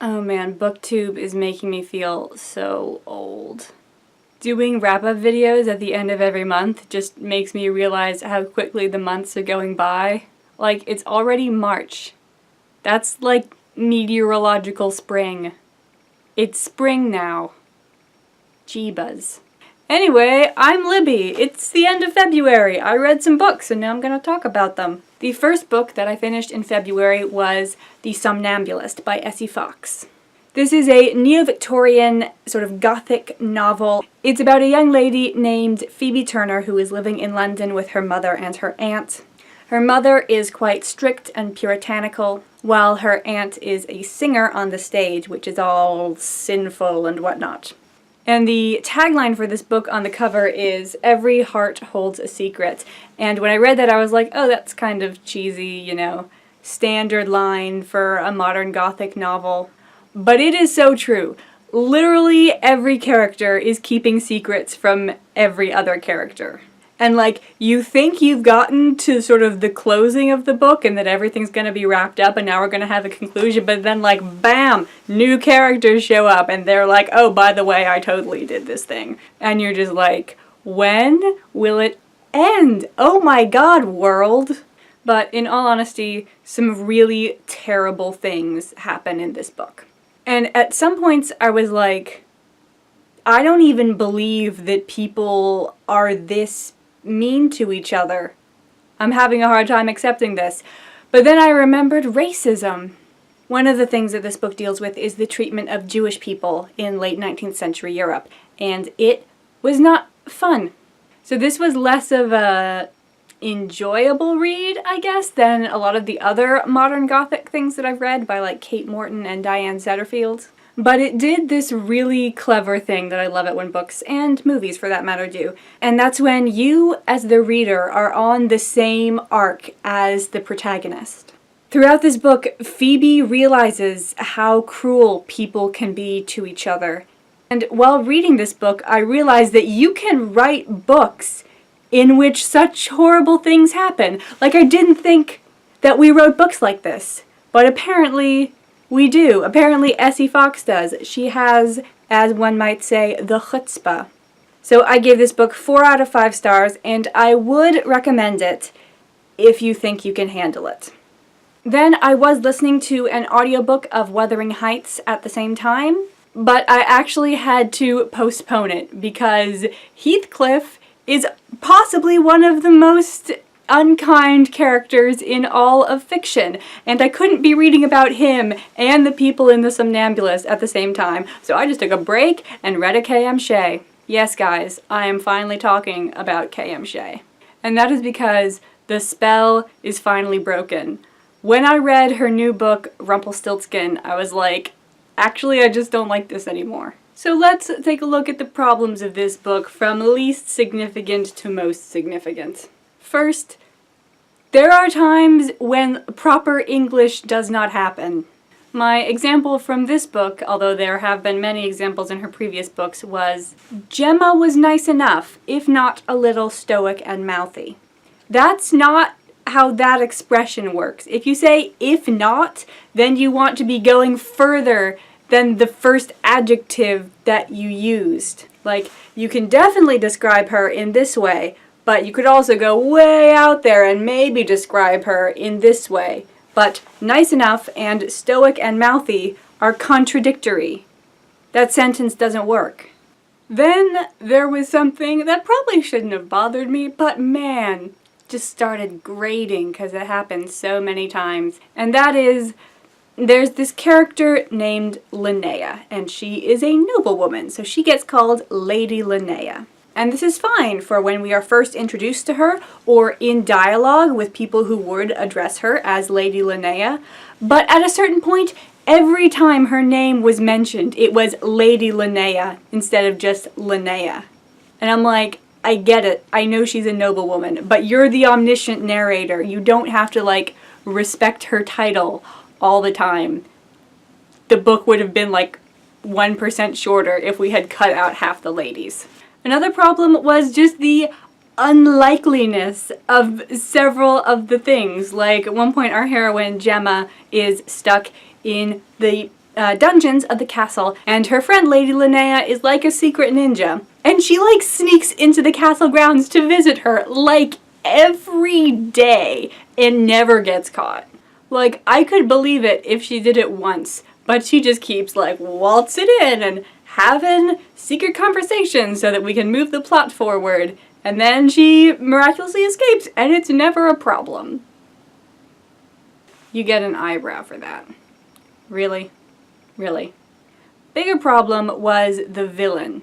Oh man, BookTube is making me feel so old. Doing wrap-up videos at the end of every month just makes me realize how quickly the months are going by. Like, it's already March. That's like meteorological spring. It's spring now. Jeebus. Anyway, I'm Libby. It's the end of February. I read some books and now I'm gonna talk about them. The first book that I finished in February was The Somnambulist by Essie Fox. This is a neo-Victorian sort of gothic novel. It's about a young lady named Phoebe Turner who is living in London with her mother and her aunt. Her mother is quite strict and puritanical, while her aunt is a singer on the stage, which is all sinful and whatnot. And the tagline for this book on the cover is, "Every heart holds a secret." And when I read that, I was like, oh, that's kind of cheesy, you know, standard line for a modern gothic novel. But it is so true. Literally every character is keeping secrets from every other character. And like, you think you've gotten to sort of the closing of the book and that everything's gonna be wrapped up and now we're gonna have a conclusion, but then like, bam! New characters show up and they're like, oh, by the way, I totally did this thing. And you're just like, when will it end? Oh my god, world! But in all honesty, some really terrible things happen in this book. And at some points I was like, I don't even believe that people are this mean to each other. I'm having a hard time accepting this. But then I remembered racism. One of the things that this book deals with is the treatment of Jewish people in late 19th century Europe. And it was not fun. So this was less of a enjoyable read, I guess, than a lot of the other modern gothic things that I've read by like Kate Morton and Diane Zetterfield. But it did this really clever thing that I love it when books, and movies for that matter, do. And that's when you, as the reader, are on the same arc as the protagonist. Throughout this book, Phoebe realizes how cruel people can be to each other. And while reading this book, I realized that you can write books in which such horrible things happen. Like, I didn't think that we wrote books like this, but apparently we do. Apparently Essie Fox does. She has, as one might say, the chutzpah. So I gave this book 4 out of 5 stars, and I would recommend it if you think you can handle it. Then I was listening to an audiobook of Wuthering Heights at the same time, but I actually had to postpone it because Heathcliff is possibly one of the most unkind characters in all of fiction, and I couldn't be reading about him and the people in The Somnambulist at the same time, so I just took a break and read a K.M. Shea. Yes, guys, I am finally talking about K.M. Shea. And that is because the spell is finally broken. When I read her new book, Rumpelstiltskin, I was like, actually, I just don't like this anymore. So let's take a look at the problems of this book from least significant to most significant. First, there are times when proper English does not happen. My example from this book, although there have been many examples in her previous books, was, Gemma was nice enough, if not a little stoic and mouthy. That's not how that expression works. If you say if not, then you want to be going further than the first adjective that you used. Like, you can definitely describe her in this way, but you could also go way out there and maybe describe her in this way. But nice enough and stoic and mouthy are contradictory. That sentence doesn't work. Then there was something that probably shouldn't have bothered me, but man, just started grating because it happened so many times. And that is, there's this character named Linnea, and she is a noblewoman, so she gets called Lady Linnea. And this is fine for when we are first introduced to her, or in dialogue with people who would address her as Lady Linnea. But at a certain point, every time her name was mentioned, it was Lady Linnea instead of just Linnea. And I'm like, I get it, I know she's a noblewoman, but you're the omniscient narrator. You don't have to, like, respect her title all the time. The book would have been, like, 1% shorter if we had cut out half the ladies. Another problem was just the unlikeliness of several of the things. Like, at one point our heroine, Gemma, is stuck in the dungeons of the castle, and her friend Lady Linnea is like a secret ninja. And she like sneaks into the castle grounds to visit her like every day and never gets caught. Like, I could believe it if she did it once, but she just keeps like waltzing in and having secret conversations so that we can move the plot forward. And then she miraculously escapes, and it's never a problem. You get an eyebrow for that. Really? Really? Bigger problem was the villain.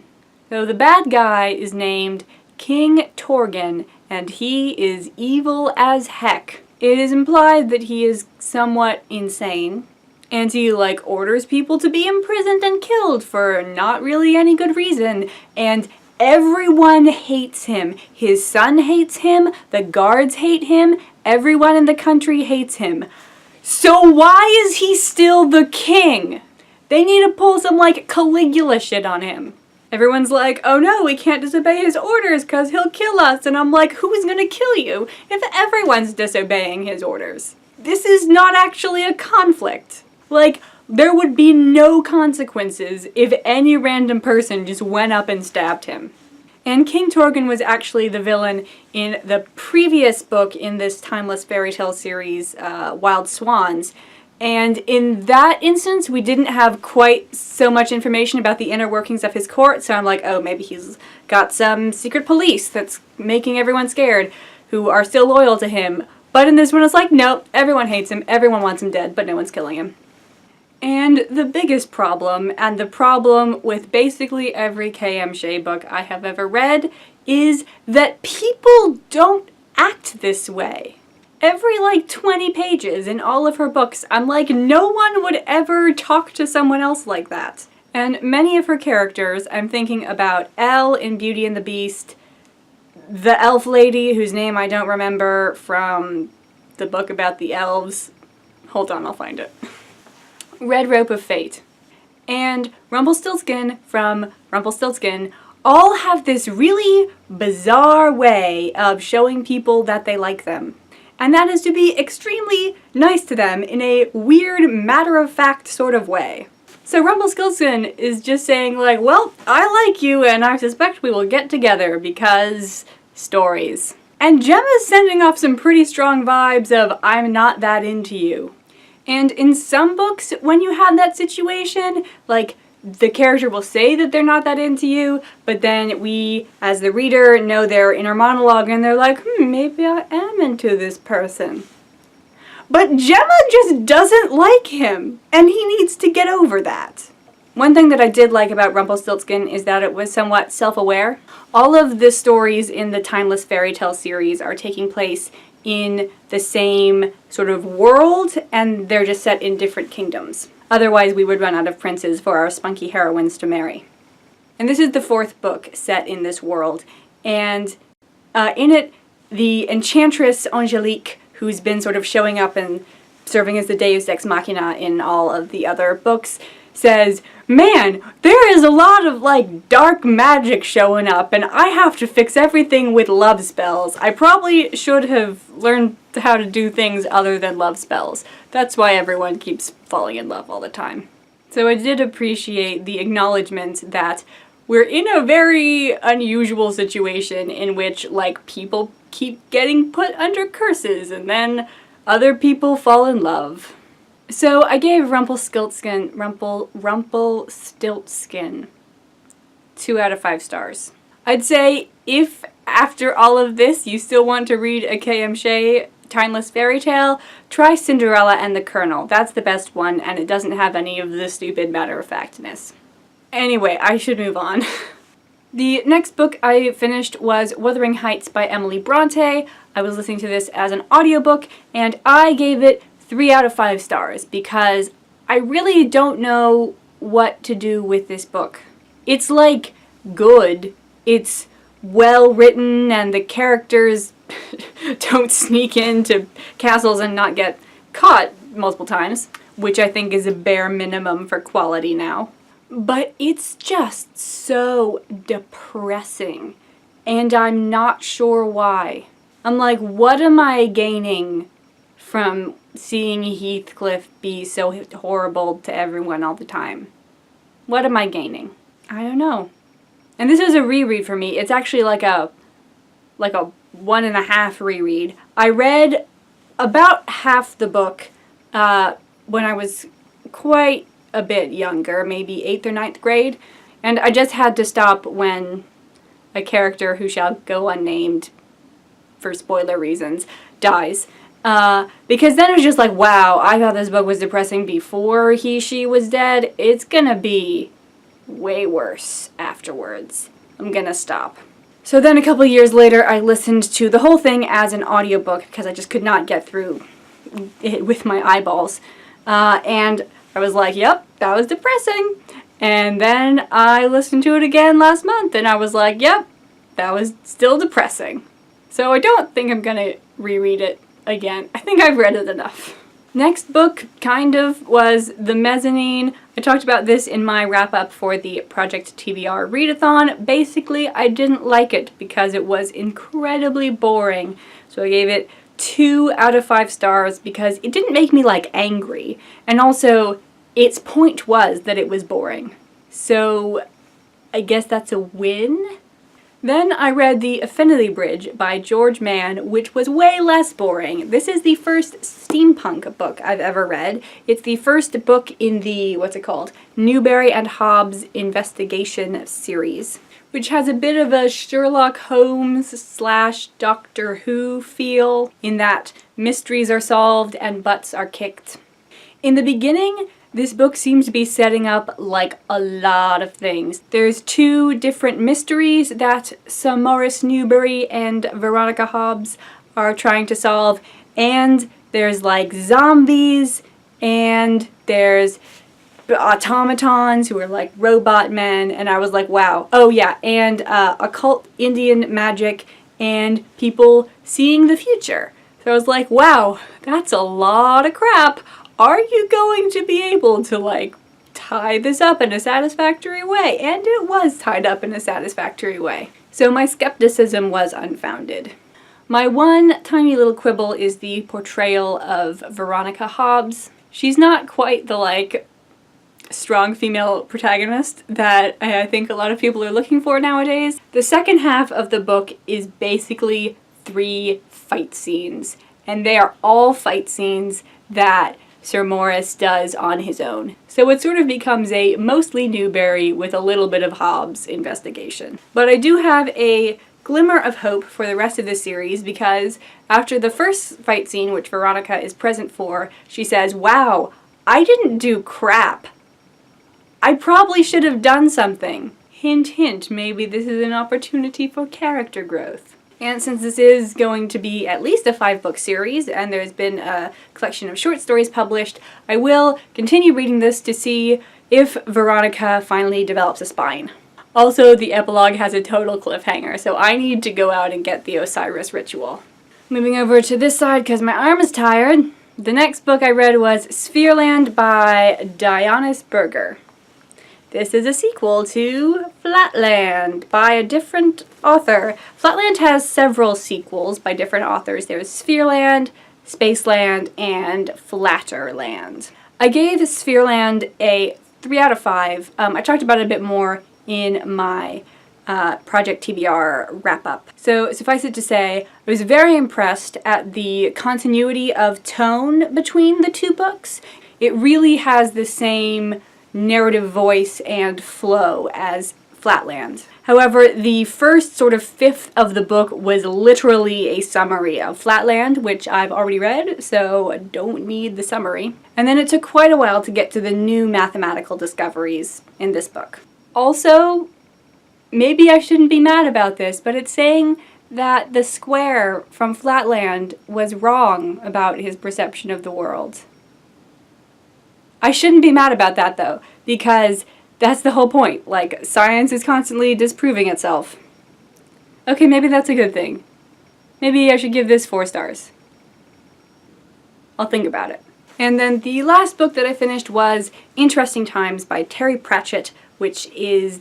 So the bad guy is named King Torgen, and he is evil as heck. It is implied that he is somewhat insane, and he like orders people to be imprisoned and killed for not really any good reason, and everyone hates him. His son hates him, the guards hate him, everyone in the country hates him. So why is he still the king? They need to pull some like Caligula shit on him. Everyone's like, oh no, we can't disobey his orders because he'll kill us. And I'm like, who is going to kill you if everyone's disobeying his orders? This is not actually a conflict. Like, there would be no consequences if any random person just went up and stabbed him. And King Torgen was actually the villain in the previous book in this timeless fairy tale series, Wild Swans. And in that instance, we didn't have quite so much information about the inner workings of his court, so I'm like, oh, maybe he's got some secret police that's making everyone scared, who are still loyal to him. But in this one, it's like, nope, everyone hates him, everyone wants him dead, but no one's killing him. And the biggest problem, and the problem with basically every K.M. Shea book I have ever read, is that people don't act this way. Every like 20 pages in all of her books, I'm like, no one would ever talk to someone else like that. And many of her characters, I'm thinking about Elle in Beauty and the Beast, the elf lady whose name I don't remember from the book about the elves. Hold on, I'll find it. Red Rope of Fate, and Rumpelstiltskin from Rumpelstiltskin all have this really bizarre way of showing people that they like them. And that is to be extremely nice to them in a weird, matter-of-fact sort of way. So Rumpelstiltskin is just saying like, well, I like you and I suspect we will get together because stories. And Gemma's sending off some pretty strong vibes of I'm not that into you. And in some books, when you have that situation, like, the character will say that they're not that into you, but then we, as the reader, know their inner monologue and they're like, maybe I am into this person. But Gemma just doesn't like him, and he needs to get over that. One thing that I did like about Rumpelstiltskin is that it was somewhat self-aware. All of the stories in the Timeless Fairy Tale series are taking place in the same sort of world, and they're just set in different kingdoms. Otherwise, we would run out of princes for our spunky heroines to marry. And this is the fourth book set in this world, and in it, the Enchantress Angelique, who's been sort of showing up and serving as the Deus Ex Machina in all of the other books, says, man, there is a lot of like dark magic showing up and I have to fix everything with love spells. I probably should have learned how to do things other than love spells. That's why everyone keeps falling in love all the time. So I did appreciate the acknowledgement that we're in a very unusual situation in which like people keep getting put under curses and then other people fall in love. So I gave Rumpelstiltskin 2 out of 5 stars. I'd say if after all of this you still want to read a K.M. Shea timeless fairy tale, try Cinderella and the Colonel. That's the best one and it doesn't have any of the stupid matter-of-factness. Anyway, I should move on. The next book I finished was Wuthering Heights by Emily Bronte. I was listening to this as an audiobook and I gave it 3 out of 5 stars because I really don't know what to do with this book. It's like good, it's well written and the characters don't sneak into castles and not get caught multiple times, which I think is a bare minimum for quality now. But it's just so depressing and I'm not sure why. I'm like, what am I gaining from seeing Heathcliff be so horrible to everyone all the time? What am I gaining? I don't know. And this is a reread for me. It's actually like a 1.5 reread. I read about half the book when I was quite a bit younger, maybe 8th or 9th grade, and I just had to stop when a character who shall go unnamed, for spoiler reasons, dies. Because then it was just like, wow, I thought this book was depressing before she was dead. It's gonna be way worse afterwards. I'm gonna stop. So then a couple years later, I listened to the whole thing as an audiobook because I just could not get through it with my eyeballs. And I was like, yep, that was depressing. And then I listened to it again last month and I was like, yep, that was still depressing. So I don't think I'm gonna reread it again. I think I've read it enough. Next book kind of was The Mezzanine. I talked about this in my wrap-up for the Project TBR readathon. Basically, I didn't like it because it was incredibly boring. So I gave it 2 out of 5 stars because it didn't make me, like, angry. And also, its point was that it was boring. So I guess that's a win? Then I read The Affinity Bridge by George Mann, which was way less boring. This is the first steampunk book I've ever read. It's the first book in the, Newbery and Hobbs investigation series, which has a bit of a Sherlock Holmes / Doctor Who feel in that mysteries are solved and butts are kicked. In the beginning, this book seems to be setting up like a lot of things. There's 2 different mysteries that Sir Maurice Newbery and Veronica Hobbs are trying to solve, and there's like zombies, and there's automatons who are like robot men, and I was like, wow. Oh yeah, and occult Indian magic and people seeing the future. So I was like, wow, that's a lot of crap. Are you going to be able to, like, tie this up in a satisfactory way? And it was tied up in a satisfactory way. So my skepticism was unfounded. My one tiny little quibble is the portrayal of Veronica Hobbs. She's not quite the, like, strong female protagonist that I think a lot of people are looking for nowadays. The second half of the book is basically 3 fight scenes. And they are all fight scenes that Sir Maurice does on his own. So it sort of becomes a mostly Newbery with a little bit of Hobbs investigation. But I do have a glimmer of hope for the rest of the series because after the first fight scene, which Veronica is present for, she says, wow, I didn't do crap. I probably should have done something. Hint, hint, maybe this is an opportunity for character growth. And since this is going to be at least a 5-book series, and there's been a collection of short stories published, I will continue reading this to see if Veronica finally develops a spine. Also, the epilogue has a total cliffhanger, so I need to go out and get the Osiris ritual. Moving over to this side because my arm is tired, the next book I read was Sphereland by Dionysus Burger. This is a sequel to Flatland by a different author. Flatland has several sequels by different authors. There's Sphereland, Spaceland, and Flatterland. I gave Sphereland a 3 out of 5. I talked about it a bit more in my Project TBR wrap-up. So suffice it to say, I was very impressed at the continuity of tone between the 2 books. It really has the same narrative voice and flow as Flatland. However, the first sort of 1/5 of the book was literally a summary of Flatland, which I've already read, so I don't need the summary. And then it took quite a while to get to the new mathematical discoveries in this book. Also, maybe I shouldn't be mad about this, but it's saying that the square from Flatland was wrong about his perception of the world. I shouldn't be mad about that, though, because that's the whole point. Like, science is constantly disproving itself. Okay, maybe that's a good thing. Maybe I should give this 4 stars. I'll think about it. And then the last book that I finished was Interesting Times by Terry Pratchett, which is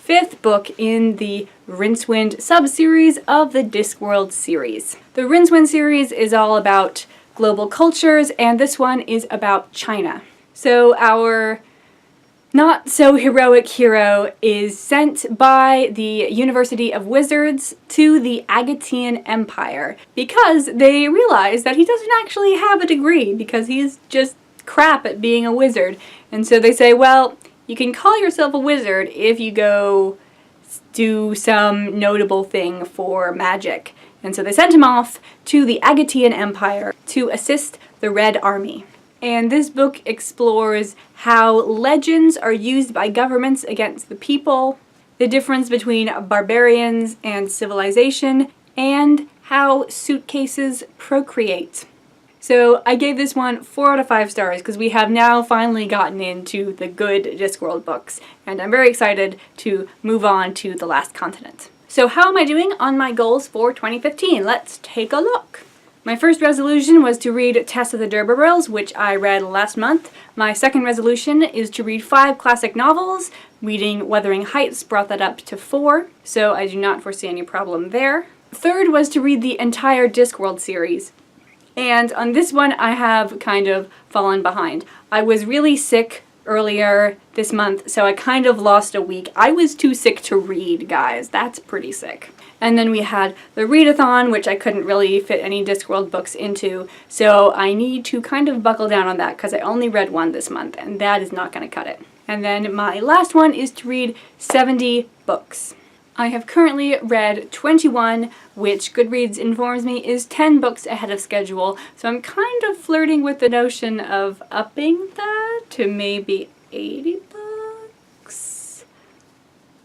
fifth book in the Rincewind sub-series of the Discworld series. The Rincewind series is all about global cultures, and this one is about China. So our not-so-heroic hero is sent by the University of Wizards to the Agatean Empire because they realize that he doesn't actually have a degree because he's just crap at being a wizard. And so they say, well, you can call yourself a wizard if you go do some notable thing for magic. And so they sent him off to the Agatean Empire to assist the Red Army. And this book explores how legends are used by governments against the people, the difference between barbarians and civilization, and how suitcases procreate. So I gave this one 4 out of 5 stars because we have now finally gotten into the good Discworld books, and I'm very excited to move on to The Last Continent. So how am I doing on my goals for 2015? Let's take a look. My first resolution was to read Tess of the D'Urbervilles, which I read last month. My second resolution is to read 5 classic novels. Reading Wuthering Heights brought that up to 4, so I do not foresee any problem there. Third was to read the entire Discworld series. And on this one, I have kind of fallen behind. I was really sick earlier this month, so I kind of lost a week. I was too sick to read, guys. That's pretty sick. And then we had the readathon, which I couldn't really fit any Discworld books into, so I need to kind of buckle down on that because I only read 1 this month, and that is not going to cut it. And then my last one is to read 70 books. I have currently read 21, which Goodreads informs me is 10 books ahead of schedule, so I'm kind of flirting with the notion of upping that to maybe 80 books.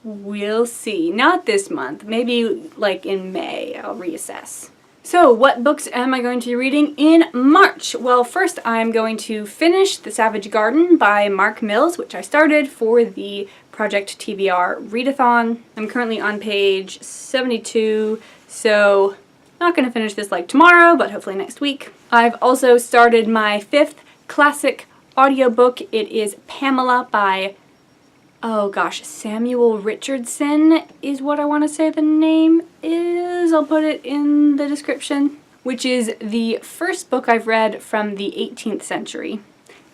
We'll see. Not this month. Maybe like in May I'll reassess. So what books am I going to be reading in March? Well, first I'm going to finish The Savage Garden by Mark Mills, which I started for the Project TBR readathon. I'm currently on page 72, so not going to finish this like tomorrow, but hopefully next week. I've also started my 5th classic audiobook. It is Pamela by, oh gosh, Samuel Richardson is what I want to say the name is. I'll put it in the description, which is the first book I've read from the 18th century.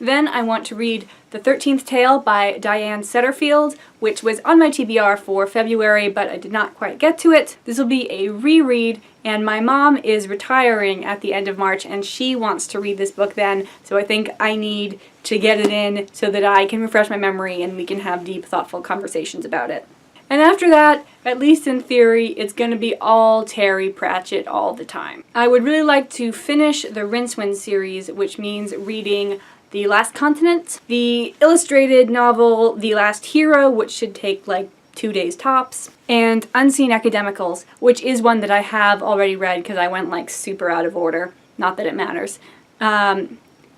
Then I want to read The 13th Tale by Diane Setterfield, which was on my TBR for February, but I did not quite get to it. This will be a reread, and my mom is retiring at the end of March, and she wants to read this book then, so I think I need to get it in so that I can refresh my memory and we can have deep, thoughtful conversations about it. And after that, at least in theory, it's going to be all Terry Pratchett all the time. I would really like to finish the Rincewind series, which means reading The Last Continent, the illustrated novel The Last Hero, which should take like 2 days tops, and Unseen Academicals, which is one that I have already read because I went like super out of order. Not that it matters.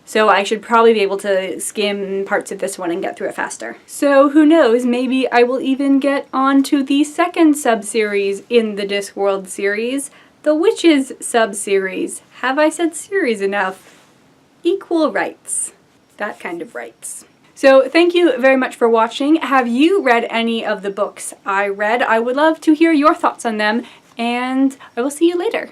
So I should probably be able to skim parts of this one and get through it faster. So who knows, maybe I will even get on to the second sub-series in the Discworld series, the Witches sub-series. Have I said series enough? Equal rights. That kind of rights. So thank you very much for watching. Have you read any of the books I read? I would love to hear your thoughts on them, and I will see you later.